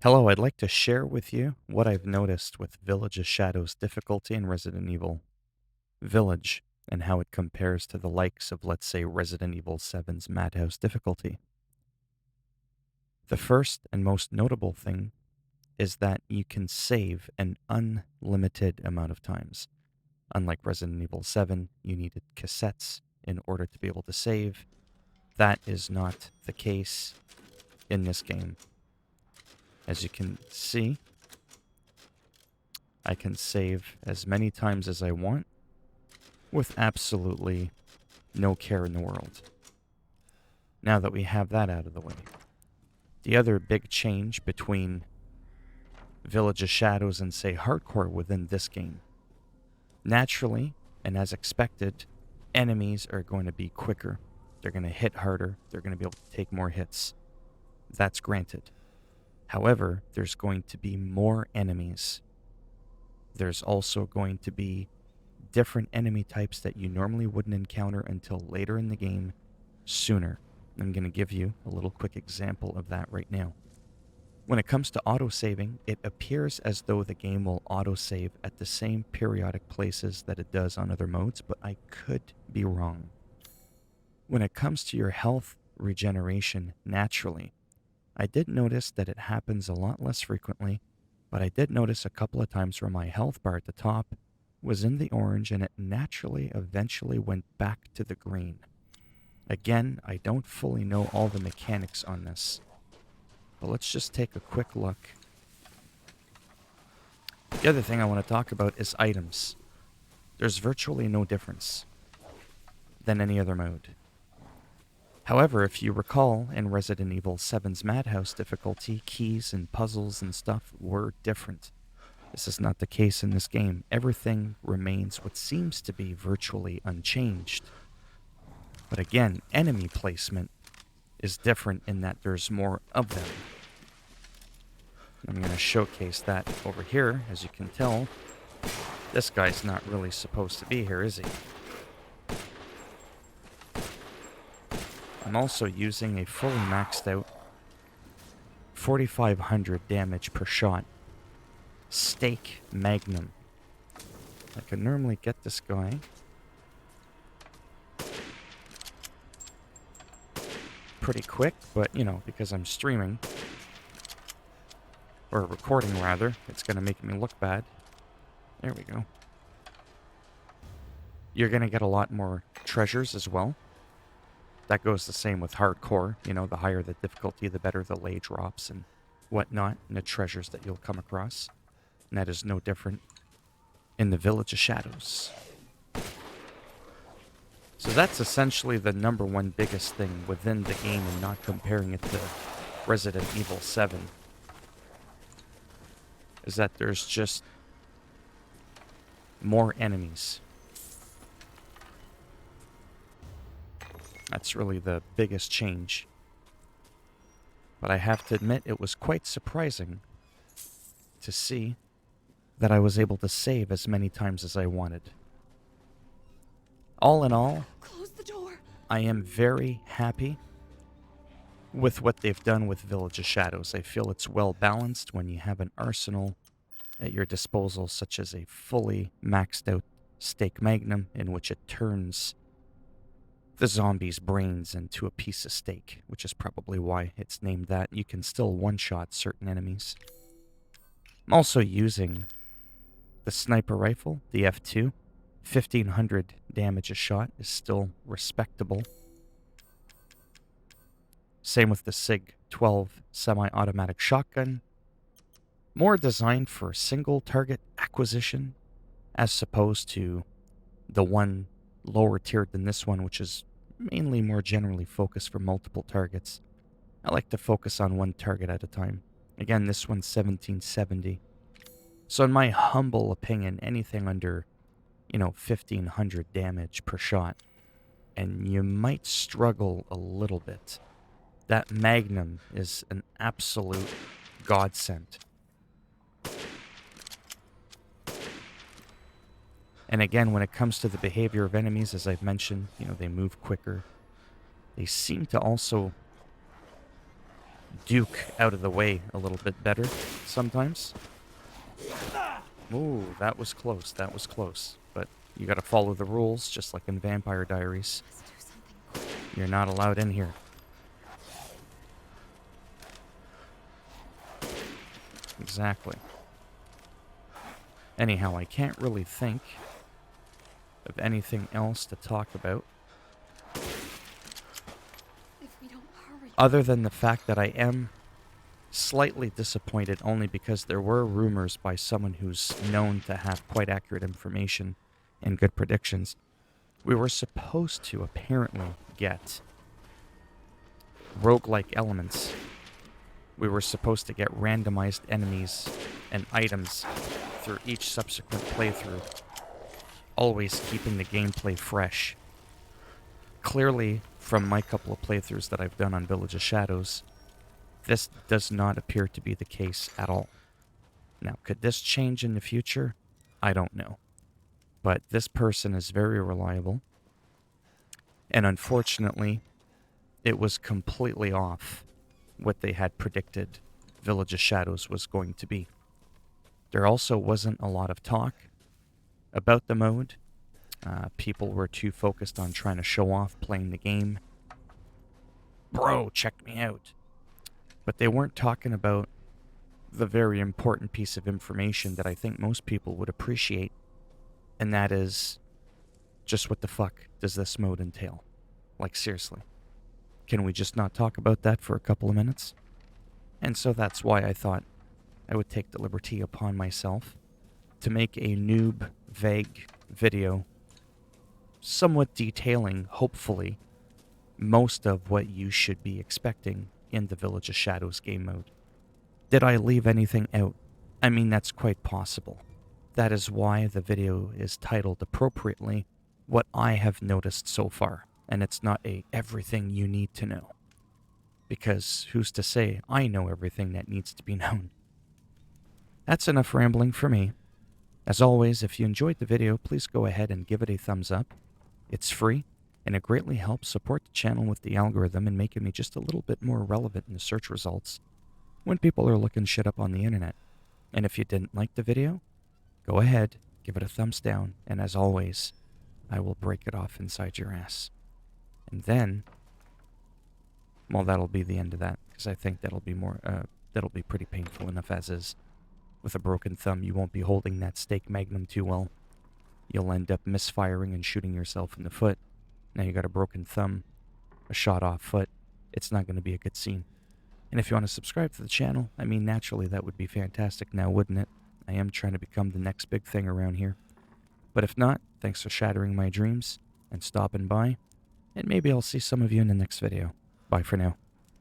Hello, I'd like to share with you what I've noticed with Village of Shadows difficulty in Resident Evil Village and how it compares to the likes of, let's say, Resident Evil 7's Madhouse difficulty. The first and most notable thing is that you can save an unlimited amount of times. Unlike Resident Evil 7, you needed cassettes in order to be able to save. That is not the case in this game. As you can see, I can save as many times as I want with absolutely no care in the world. Now that we have that out of the way, the other big change between Village of Shadows and, say, Hardcore within this game, naturally, and as expected, enemies are going to be quicker. They're going to hit harder. They're going to be able to take more hits. That's granted. However, there's going to be more enemies. There's also going to be different enemy types that you normally wouldn't encounter until later in the game sooner. I'm going to give you a little quick example of that right now. When it comes to autosaving, it appears as though the game will autosave at the same periodic places that it does on other modes, but I could be wrong. When it comes to your health regeneration naturally, I did notice that it happens a lot less frequently, but I did notice a couple of times where my health bar at the top was in the orange and it naturally eventually went back to the green. Again, I don't fully know all the mechanics on this, but let's just take a quick look. The other thing I want to talk about is items. There's virtually no difference than any other mode. However, if you recall, in Resident Evil 7's Madhouse difficulty, keys and puzzles and stuff were different. This is not the case in this game. Everything remains what seems to be virtually unchanged. But again, enemy placement is different in that there's more of them. I'm going to showcase that over here. As you can tell, this guy's not really supposed to be here, is he? I'm also using a fully maxed out 4,500 damage per shot Stake Magnum. I can normally get this guy pretty quick, but because I'm streaming, or recording rather, it's going to make me look bad. There we go. You're going to get a lot more treasures as well. That goes the same with hardcore. The higher the difficulty, the better the lay drops and whatnot, and the treasures that you'll come across. And that is no different in the Village of Shadows. So that's essentially the number one biggest thing within the game and not comparing it to Resident Evil 7. Is that there's just more enemies. That's really the biggest change. But I have to admit, it was quite surprising to see that I was able to save as many times as I wanted. All in all, close the door. I am very happy with what they've done with Village of Shadows. I feel it's well balanced when you have an arsenal at your disposal, such as a fully maxed out Stake Magnum, in which it turns the zombie's brains into a piece of steak, which is probably why it's named that. You can still one-shot certain enemies. I'm also using the sniper rifle, the F2. 1,500 damage a shot is still respectable. Same with the SIG-12 semi-automatic shotgun. More designed for single target acquisition as opposed to the one lower tiered than this one, which is mainly more generally focused for multiple targets. I like to focus on one target at a time. Again, this one's 1770. So in my humble opinion, anything under, 1,500 damage per shot, and you might struggle a little bit. That Magnum is an absolute godsend. And again, when it comes to the behavior of enemies, as I've mentioned, they move quicker. They seem to also duke out of the way a little bit better sometimes. Ooh, that was close. That was close. But you gotta follow the rules, just like in Vampire Diaries. You're not allowed in here. Exactly. Anyhow, I can't really think of anything else to talk about. If we don't hurry. Other than the fact that I am slightly disappointed only because there were rumors by someone who's known to have quite accurate information and good predictions. We were supposed to apparently get roguelike elements. We were supposed to get randomized enemies and items through each subsequent playthrough, always keeping the gameplay fresh. Clearly, from my couple of playthroughs that I've done on Village of Shadows, this does not appear to be the case at all. Now, could this change in the future? I don't know. But this person is very reliable. And unfortunately, it was completely off what they had predicted Village of Shadows was going to be. There also wasn't a lot of talk about the mode. People were too focused on trying to show off playing the game. Bro, check me out. But they weren't talking about the very important piece of information that I think most people would appreciate, and that is just what the fuck does this mode entail? Like, seriously. Can we just not talk about that for a couple of minutes? And so that's why I thought I would take the liberty upon myself to make a noob, vague video somewhat detailing, hopefully, most of what you should be expecting in the Village of Shadows game mode. Did I leave anything out? I mean, that's quite possible. That is why the video is titled appropriately, What I Have Noticed So Far, and it's not a everything you need to know. Because who's to say I know everything that needs to be known? That's enough rambling for me. As always, if you enjoyed the video, please go ahead and give it a thumbs up. It's free, and it greatly helps support the channel with the algorithm and making me just a little bit more relevant in the search results when people are looking shit up on the internet. And if you didn't like the video, go ahead, give it a thumbs down, and as always, I will break it off inside your ass. And then, well, that'll be the end of that, because I think that'll be pretty painful enough as is. With a broken thumb, you won't be holding that steak magnum too well. You'll end up misfiring and shooting yourself in the foot. Now you got a broken thumb, a shot off foot. It's not going to be a good scene. And if you want to subscribe to the channel, I mean, naturally that would be fantastic now, wouldn't it? I am trying to become the next big thing around here. But if not, thanks for shattering my dreams and stopping by. And maybe I'll see some of you in the next video. Bye for now.